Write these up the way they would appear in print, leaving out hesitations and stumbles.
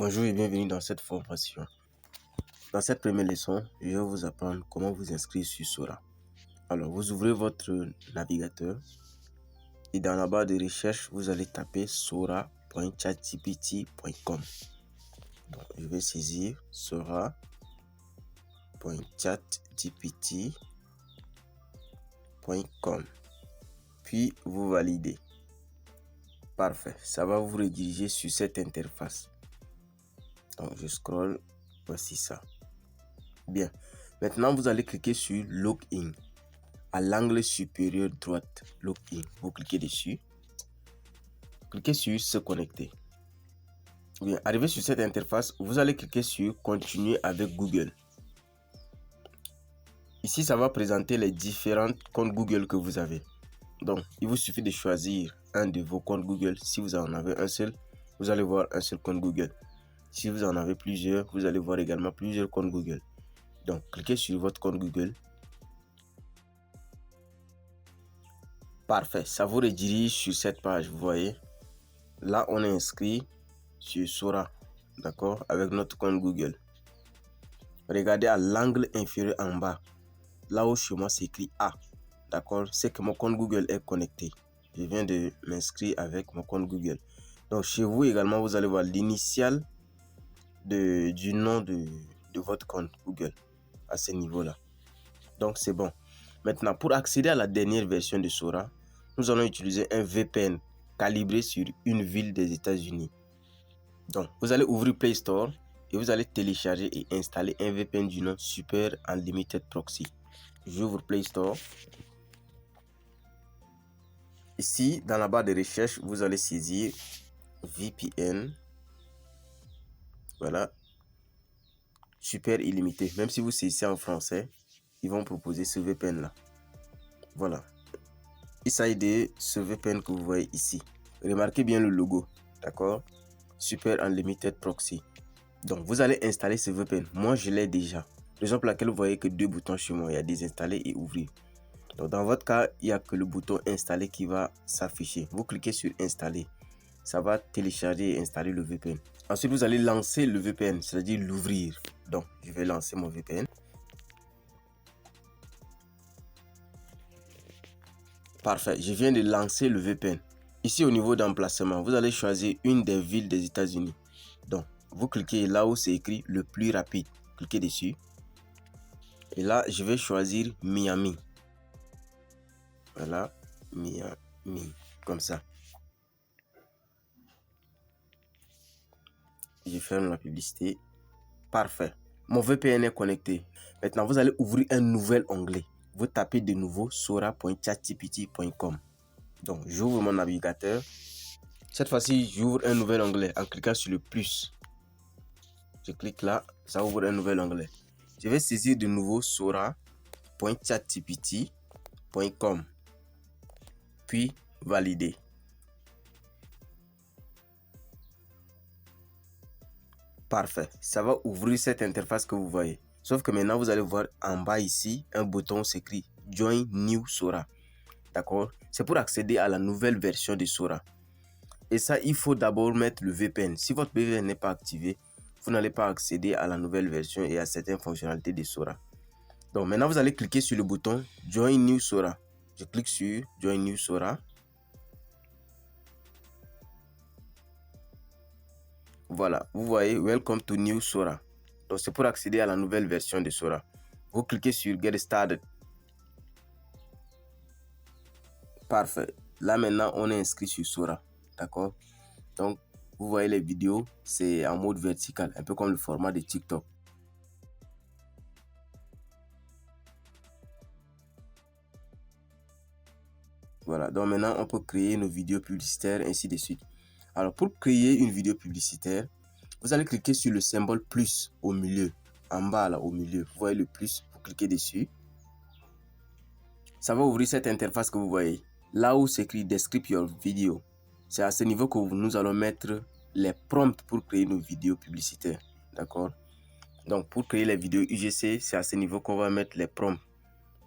Bonjour et bienvenue dans cette formation. Dans cette première leçon, je vais vous apprendre comment vous inscrire sur Sora. Alors, vous ouvrez votre navigateur et dans la barre de recherche, vous allez taper sora.chatgpt.com. Donc, je vais saisir sora.chatgpt.com. Puis, vous validez. Parfait. Ça va vous rediriger sur cette interface. Donc, je scrolle. Voici ça. Bien. Maintenant, vous allez cliquer sur Login. À l'angle supérieur droite, Login. Vous cliquez dessus. Cliquez sur Se connecter. Bien. Arrivé sur cette interface, vous allez cliquer sur Continuer avec Google. Ici, ça va présenter les différents comptes Google que vous avez. Donc, il vous suffit de choisir un de vos comptes Google. Si vous en avez un seul, vous allez voir un seul compte Google. Si vous en avez plusieurs, vous allez voir également plusieurs comptes Google. Donc, cliquez sur votre compte Google. Parfait, ça vous redirige sur cette page, vous voyez. Là, on est inscrit sur Sora, d'accord, avec notre compte Google. Regardez à l'angle inférieur en bas, là où chez moi c'est écrit A, d'accord, c'est que mon compte Google est connecté. Je viens de m'inscrire avec mon compte Google. Donc, chez vous également, vous allez voir l'initiale du nom de votre compte Google à ce niveau-là. Donc, c'est bon. Maintenant, pour accéder à la dernière version de Sora, nous allons utiliser un VPN calibré sur une ville des États-Unis. Donc, vous allez ouvrir Play Store et vous allez télécharger et installer un VPN du nom Super Unlimited Proxy. J'ouvre Play Store. Ici, dans la barre de recherche, vous allez saisir VPN. Voilà. Super illimité. Même si vous saisissez en français, ils vont proposer ce VPN là. Voilà. Il s'agit de ce VPN que vous voyez ici. Remarquez bien le logo. D'accord? Super Unlimited Proxy. Donc, vous allez installer ce VPN. Moi, je l'ai déjà. Raison pour laquelle vous voyez que deux boutons chez moi. Il y a désinstaller et ouvrir. Donc, dans votre cas, il n'y a que le bouton installer qui va s'afficher. Vous cliquez sur installer. Ça va télécharger et installer le VPN. Ensuite, vous allez lancer le VPN, c'est-à-dire l'ouvrir. Donc, je vais lancer mon VPN. Parfait, je viens de lancer le VPN. Ici, au niveau d'emplacement, vous allez choisir une des villes des États-Unis. Donc, vous cliquez là où c'est écrit le plus rapide. Cliquez dessus. Et là, je vais choisir Miami. Voilà, Miami. Comme ça. Je ferme la publicité. Parfait. Mon VPN est connecté. Maintenant, vous allez ouvrir un nouvel onglet. Vous tapez de nouveau sora.chatgpt.com. Donc, j'ouvre mon navigateur. Cette fois-ci, j'ouvre un nouvel onglet en cliquant sur le plus. Je clique là, ça ouvre un nouvel onglet. Je vais saisir de nouveau sora.chatgpt.com. Puis, valider. Parfait. Ça va ouvrir cette interface que vous voyez. Sauf que maintenant, vous allez voir en bas ici, un bouton s'écrit Join New Sora. D'accord? C'est pour accéder à la nouvelle version de Sora. Et ça, il faut d'abord mettre le VPN. Si votre VPN n'est pas activé, vous n'allez pas accéder à la nouvelle version et à certaines fonctionnalités de Sora. Donc maintenant, vous allez cliquer sur le bouton Join New Sora. Je clique sur Join New Sora. Voilà, vous voyez Welcome to New Sora. Donc c'est pour accéder à la nouvelle version de Sora. Vous cliquez sur Get Started. Parfait. Là maintenant, on est inscrit sur Sora. D'accord? Donc, vous voyez les vidéos, c'est en mode vertical, un peu comme le format de TikTok. Voilà, donc maintenant, on peut créer nos vidéos publicitaires, ainsi de suite. Alors, pour créer une vidéo publicitaire, vous allez cliquer sur le symbole plus au milieu, en bas là, au milieu. Vous voyez le plus, vous cliquez dessus. Ça va ouvrir cette interface que vous voyez. Là où s'écrit Describe your video. C'est à ce niveau que nous allons mettre les prompts pour créer nos vidéos publicitaires. D'accord? Donc, pour créer les vidéos UGC, c'est à ce niveau qu'on va mettre les prompts.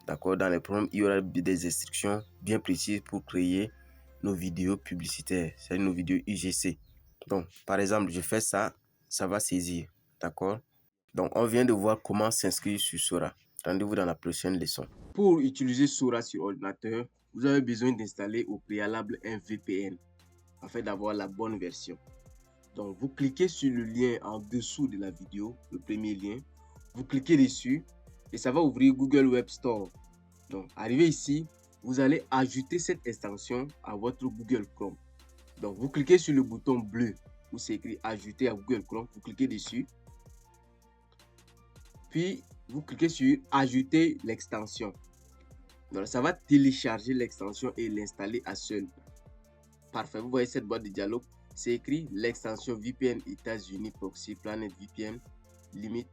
D'accord? Dans les prompts, il y aura des instructions bien précises pour créer nos vidéos publicitaires. C'est nos vidéos UGC. Donc, par exemple, je fais ça. ça va saisir. D'accord? Donc, on vient de voir comment s'inscrire sur Sora. Rendez-vous dans la prochaine leçon. Pour utiliser Sora sur ordinateur, vous avez besoin d'installer au préalable un VPN afin d'avoir la bonne version. Donc, vous cliquez sur le lien en dessous de la vidéo, le premier lien. Vous cliquez dessus et ça va ouvrir Google Web Store. Donc, arrivé ici, vous allez ajouter cette extension à votre Google Chrome. Donc, vous cliquez sur le bouton bleu où c'est écrit ajouter à Google Chrome. Vous cliquez dessus. Puis, vous cliquez sur ajouter l'extension. Donc, ça va télécharger l'extension et l'installer à seul. Parfait. Vous voyez cette boîte de dialogue. C'est écrit l'extension VPN États-Unis Proxy Planet VPN Limite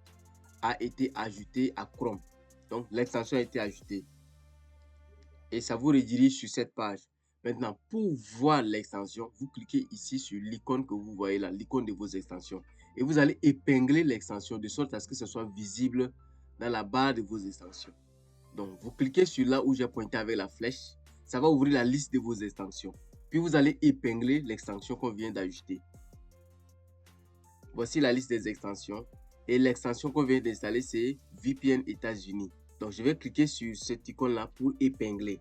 a été ajoutée à Chrome. Donc, l'extension a été ajoutée. Et ça vous redirige sur cette page. Maintenant, pour voir l'extension, vous cliquez ici sur l'icône que vous voyez là, l'icône de vos extensions. Et vous allez épingler l'extension de sorte à ce que ce soit visible dans la barre de vos extensions. Donc, vous cliquez sur là où j'ai pointé avec la flèche. Ça va ouvrir la liste de vos extensions. Puis, vous allez épingler l'extension qu'on vient d'ajouter. Voici la liste des extensions. Et l'extension qu'on vient d'installer, c'est VPN États-Unis. Donc, je vais cliquer sur cette icône-là pour épingler.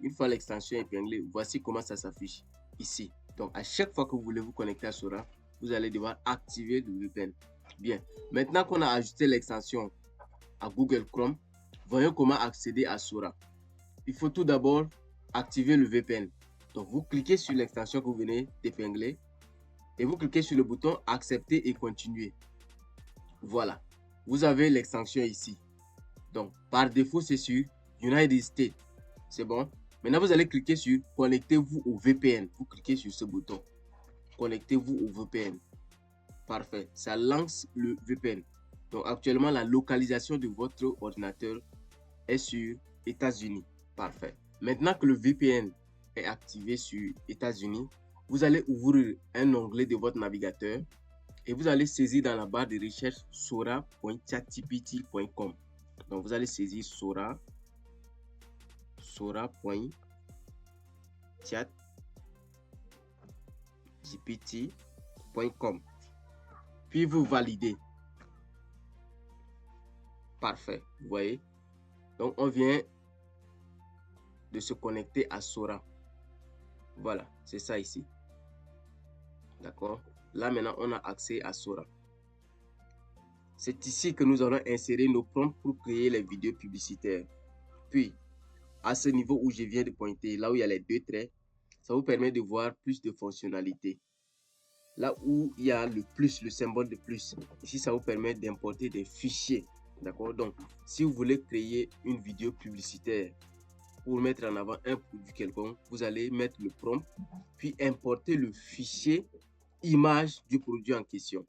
Une fois l'extension épinglée, voici comment ça s'affiche ici. Donc, à chaque fois que vous voulez vous connecter à Sora, vous allez devoir activer le VPN. Bien, maintenant qu'on a ajouté l'extension à Google Chrome, voyons comment accéder à Sora. Il faut tout d'abord activer le VPN. Donc, vous cliquez sur l'extension que vous venez d'épingler et vous cliquez sur le bouton accepter et continuer. Voilà, vous avez l'extension ici. Donc, par défaut, c'est sur United States. C'est bon. Maintenant, vous allez cliquer sur connectez-vous au VPN. Vous cliquez sur ce bouton. Connectez-vous au VPN. Parfait. Ça lance le VPN. Donc, actuellement, la localisation de votre ordinateur est sur États-Unis. Parfait. Maintenant que le VPN est activé sur États-Unis, vous allez ouvrir un onglet de votre navigateur et vous allez saisir dans la barre de recherche sora.chatgpt.com. Donc, vous allez saisir sora.chatgpt.com. Puis vous validez. Parfait. Vous voyez. Donc, on vient de se connecter à Sora. Voilà, c'est ça ici. D'accord. Là, maintenant, on a accès à Sora. C'est ici que nous allons insérer nos prompts pour créer les vidéos publicitaires. Puis, à ce niveau où je viens de pointer, là où il y a les deux traits, ça vous permet de voir plus de fonctionnalités. Là où il y a le plus, le symbole de plus, ici, ça vous permet d'importer des fichiers. D'accord. Donc, si vous voulez créer une vidéo publicitaire pour mettre en avant un produit quelconque, vous allez mettre le prompt, puis importer le fichier image du produit en question.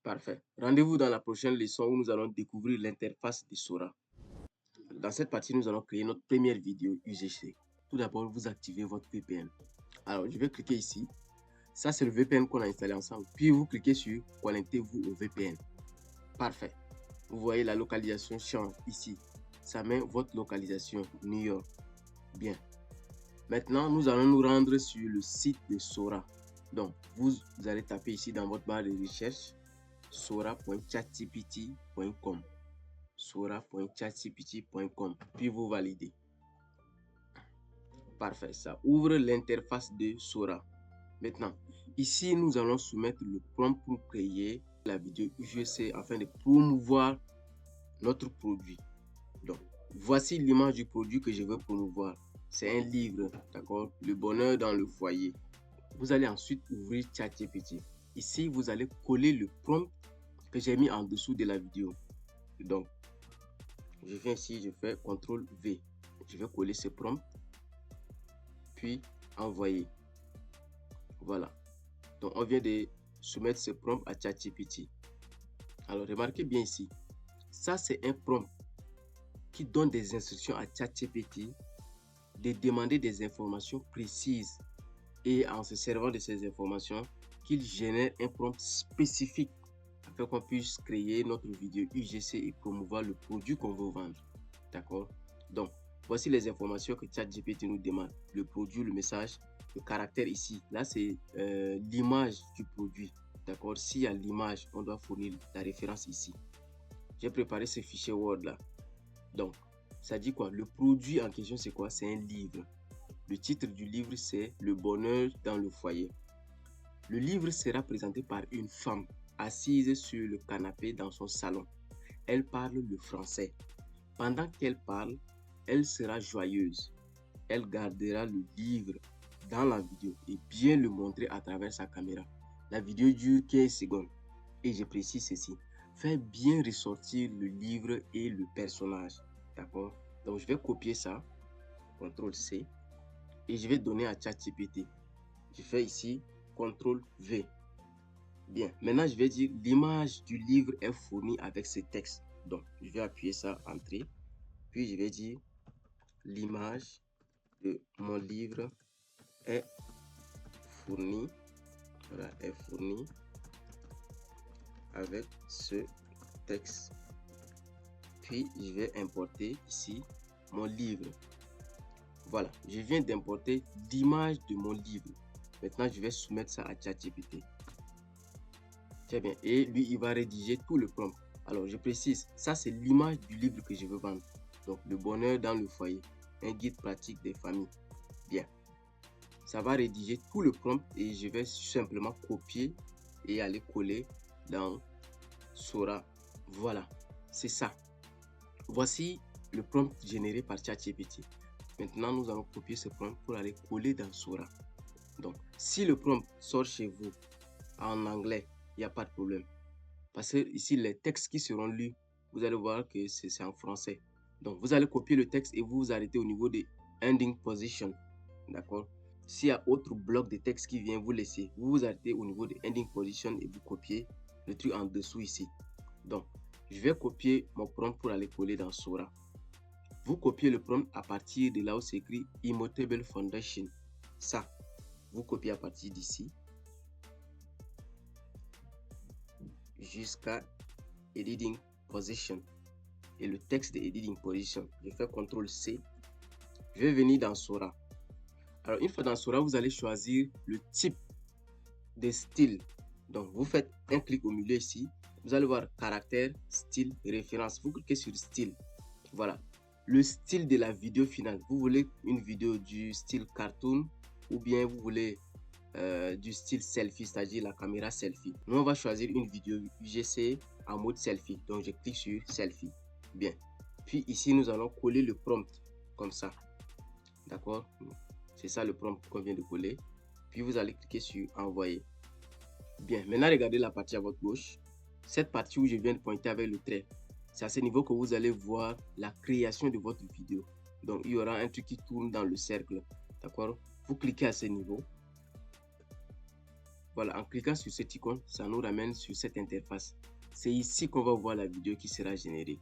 Parfait. Rendez-vous dans la prochaine leçon où nous allons découvrir l'interface de Sora. Dans cette partie, nous allons créer notre première vidéo UGC. Tout d'abord, vous activez votre VPN. Alors, je vais cliquer ici. Ça, c'est le VPN qu'on a installé ensemble. Puis, vous cliquez sur « Connectez-vous au VPN ». Parfait. Vous voyez, la localisation change ici. Ça met votre localisation New York. Bien. Maintenant, nous allons nous rendre sur le site de Sora. Donc, vous allez taper ici dans votre barre de recherche sora.chatgpt.com. sora.chatgpt.com. Puis vous validez. Parfait. Ça ouvre l'interface de Sora. Maintenant, ici, nous allons soumettre le prompt pour créer la vidéo UGC afin de promouvoir notre produit. Donc, voici l'image du produit que je veux promouvoir. C'est un livre, d'accord? Le bonheur dans le foyer. Vous allez ensuite ouvrir ChatGPT. Ici, vous allez coller le prompt que j'ai mis en dessous de la vidéo. Donc, je viens ici, je fais CTRL V. Je vais coller ce prompt, puis envoyer. Voilà. Donc, on vient de soumettre ce prompt à ChatGPT. Alors, remarquez bien ici. Ça, c'est un prompt qui donne des instructions à ChatGPT de demander des informations précises et en se servant de ces informations, qu'il génère un prompt spécifique afin qu'on puisse créer notre vidéo UGC et promouvoir le produit qu'on veut vendre. D'accord? Donc, Voici les informations que ChatGPT nous demande. Le produit, le message, le caractère ici. Là, c'est l'image du produit. D'accord? S'il y a l'image, on doit fournir la référence ici. J'ai préparé ce fichier Word là. Donc, ça dit quoi? Le produit en question, c'est quoi? C'est un livre. Le titre du livre, c'est Le bonheur dans le foyer. Le livre sera présenté par une femme assise sur le canapé dans son salon. Elle parle le français. Pendant qu'elle parle, elle sera joyeuse. Elle gardera le livre dans la vidéo et bien le montrer à travers sa caméra. La vidéo dure 15 secondes. Et je précise ceci. Fais bien ressortir le livre et le personnage. D'accord? Donc, je vais copier ça. CTRL-C. Et je vais donner à ChatGPT. Je fais ici CTRL-V. Bien. Maintenant, je vais dire l'image du livre est fournie avec ce texte. Donc, je vais appuyer ça, Entrée. Puis, je vais dire l'image de mon livre est fournie. Voilà, est fournie avec ce texte. Puis, je vais importer ici mon livre. Voilà, je viens d'importer l'image de mon livre. Maintenant, je vais soumettre ça à ChatGPT. Très bien. Et lui, il va rédiger tout le prompt. Alors, je précise, ça, c'est l'image du livre que je veux vendre. Donc, Le bonheur dans le foyer, un guide pratique des familles. Bien. Ça va rédiger tout le prompt et je vais simplement copier et aller coller dans Sora. Voilà, c'est ça. Voici le prompt généré par ChatGPT. Maintenant, nous allons copier ce prompt pour aller coller dans Sora. Donc, si le prompt sort chez vous en anglais, il n'y a pas de problème. Parce que ici, les textes qui seront lus, vous allez voir que c'est en français. Donc, vous allez copier le texte et vous arrêtez au niveau des ending position. D'accord? S'il y a autre bloc de texte qui vient, vous laissez. Vous vous arrêtez au niveau des ending position et vous copiez le truc en dessous ici. Donc, je vais copier mon prompt pour aller coller dans Sora. Vous copiez le prompt à partir de là où c'est écrit Immutable Foundation. Ça, vous copiez à partir d'ici jusqu'à Editing Position. Et le texte de Editing Position, je fais CTRL-C. Je vais venir dans Sora. Alors, une fois dans Sora, vous allez choisir le type de style. Donc, vous faites un clic au milieu ici. Vous allez voir caractère, style, référence. Vous cliquez sur style. Voilà. Le style de la vidéo finale. Vous voulez une vidéo du style cartoon ou bien vous voulez du style selfie, c'est-à-dire la caméra selfie. Nous, on va choisir une vidéo UGC en mode selfie. Donc, je clique sur selfie. Bien. Puis ici, nous allons coller le prompt comme ça. D'accord? C'est ça le prompt qu'on vient de coller. Puis vous allez cliquer sur envoyer. Bien. Maintenant, regardez la partie à votre gauche. Cette partie où je viens de pointer avec le trait. C'est à ce niveau que vous allez voir la création de votre vidéo. Donc, il y aura un truc qui tourne dans le cercle. D'accord? Vous cliquez à ce niveau. Voilà, en cliquant sur cette icône, ça nous ramène sur cette interface. C'est ici qu'on va voir la vidéo qui sera générée.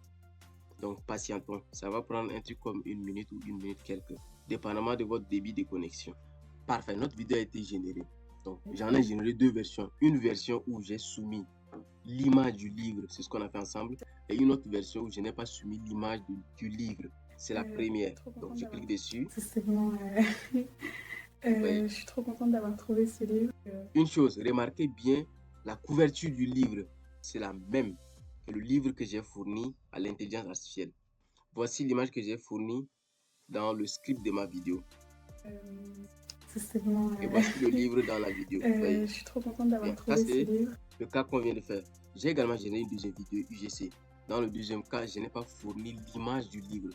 Donc, patientons. Ça va prendre un truc comme 1 minute ou 1 minute quelques, dépendamment de votre débit de connexion. Parfait, notre vidéo a été générée. Donc, j'en ai généré deux versions. Une version où j'ai soumis l'image du livre, c'est ce qu'on a fait ensemble, et une autre version où je n'ai pas soumis l'image du livre. C'est la première. Donc, je clique dessus. C'est bon. Je suis trop contente d'avoir trouvé ce livre. Une chose, remarquez bien la couverture du livre. C'est la même que le livre que j'ai fourni à l'intelligence artificielle. Voici l'image que j'ai fournie dans le script de ma vidéo. C'est bon. Et voici le livre dans la vidéo. Je suis trop contente d'avoir trouvé ce livre. Le cas qu'on vient de faire. J'ai également généré une deuxième vidéo UGC. Dans le deuxième cas, je n'ai pas fourni l'image du livre.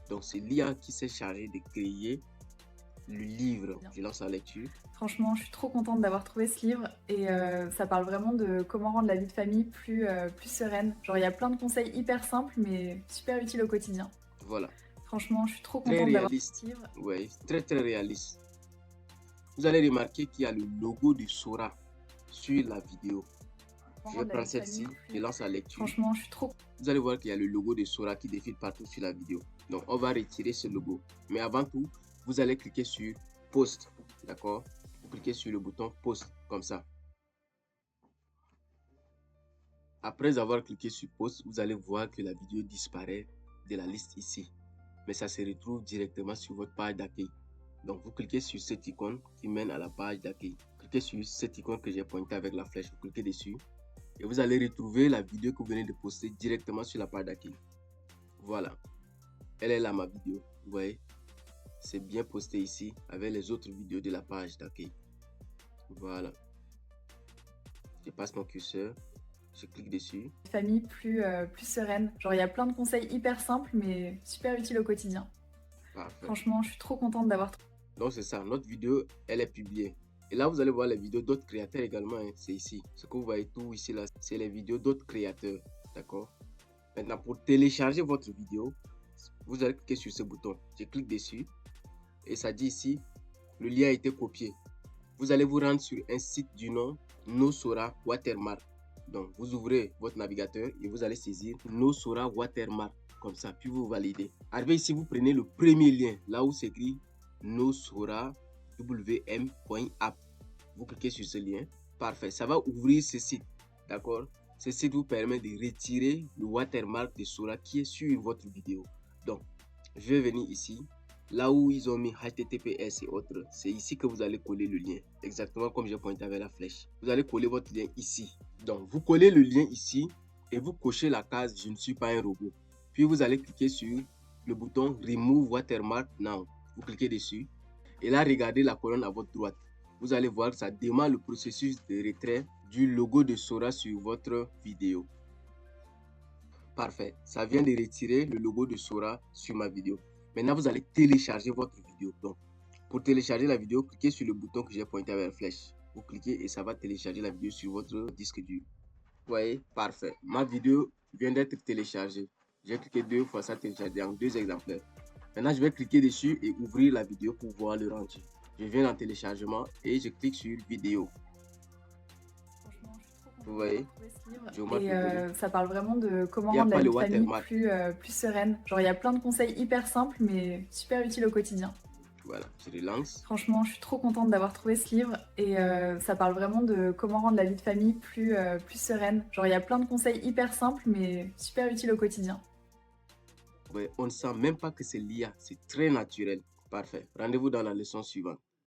Donc c'est l'IA qui s'est chargé de créer le livre. Je lance la lecture. Franchement, je suis trop contente d'avoir trouvé ce livre et ça parle vraiment de comment rendre la vie de famille plus sereine. Genre, il y a plein de conseils hyper simples mais super utiles au quotidien. Voilà. Franchement, je suis trop contente d'avoir ce livre. Oui, très réaliste. Vous allez remarquer qu'il y a le logo de Sora sur la vidéo. Je vais prendre celle-ci, je lance la lecture. Franchement, je suis trop... Vous allez voir qu'il y a le logo de Sora qui défile partout sur la vidéo. Donc, on va retirer ce logo. Mais avant tout, vous allez cliquer sur Post. D'accord? Vous cliquez sur le bouton Post, comme ça. Après avoir cliqué sur Post, vous allez voir que la vidéo disparaît de la liste ici. mais ça se retrouve directement sur votre page d'accueil. Donc, vous cliquez sur cette icône qui mène à la page d'accueil. Cliquez sur cette icône que j'ai pointée avec la flèche. Vous cliquez dessus et vous allez retrouver la vidéo que vous venez de poster directement sur la page d'accueil. Voilà. Elle est là, ma vidéo. Vous voyez, c'est bien posté ici avec les autres vidéos de la page d'accueil. Voilà. Je passe mon curseur. Je clique dessus. Famille plus sereine. Genre, il y a plein de conseils hyper simples, mais super utiles au quotidien. Parfait. Franchement, je suis trop contente d'avoir... Donc, c'est ça. Notre vidéo, elle est publiée. Et là, vous allez voir les vidéos d'autres créateurs également. Hein. C'est ici. Ce que vous voyez tout ici, là, c'est les vidéos d'autres créateurs. D'accord? Maintenant, pour télécharger votre vidéo, vous allez cliquer sur ce bouton. Je clique dessus. Et ça dit ici, le lien a été copié. Vous allez vous rendre sur un site du nom Nosora Watermark. Donc, vous ouvrez votre navigateur et vous allez saisir Nosora Watermark. Comme ça, puis vous validez. Arrivé ici, vous prenez le premier lien, là où c'est écrit nosorawm.app. Vous cliquez sur ce lien. Parfait. Ça va ouvrir ce site. D'accord? Ce site vous permet de retirer le watermark de Sora qui est sur votre vidéo. Donc, je vais venir ici. Là où ils ont mis HTTPS et autres, c'est ici que vous allez coller le lien. Exactement comme j'ai pointé avec la flèche. Vous allez coller votre lien ici. Donc, vous collez le lien ici et vous cochez la case « Je ne suis pas un robot ». Puis, vous allez cliquer sur le bouton « Remove Watermark Now ». Vous cliquez dessus. Et là, regardez la colonne à votre droite. Vous allez voir que ça démarre le processus de retrait du logo de Sora sur votre vidéo. Parfait. Ça vient de retirer le logo de Sora sur ma vidéo. Maintenant, vous allez télécharger votre vidéo. Donc, pour télécharger la vidéo, cliquez sur le bouton que j'ai pointé avec la flèche. Vous cliquez et ça va télécharger la vidéo sur votre disque dur. Vous voyez, parfait. Ma vidéo vient d'être téléchargée. J'ai cliqué 2 fois, ça téléchargé en 2 exemplaires. Maintenant, je vais cliquer dessus et ouvrir la vidéo pour voir le rendu. Je viens dans téléchargement et je clique sur vidéo. Vous voyez, ça parle vraiment de comment rendre la vie de famille plus sereine. Genre, il y a plein de conseils hyper simples, mais super utiles au quotidien. Voilà, je relance. Franchement, je suis trop contente d'avoir trouvé ce livre et ça parle vraiment de comment rendre la vie de famille plus sereine. Genre, il y a plein de conseils hyper simples, mais super utiles au quotidien. Ouais, on ne sent même pas que c'est l'IA, c'est très naturel. Parfait. Rendez-vous dans la leçon suivante.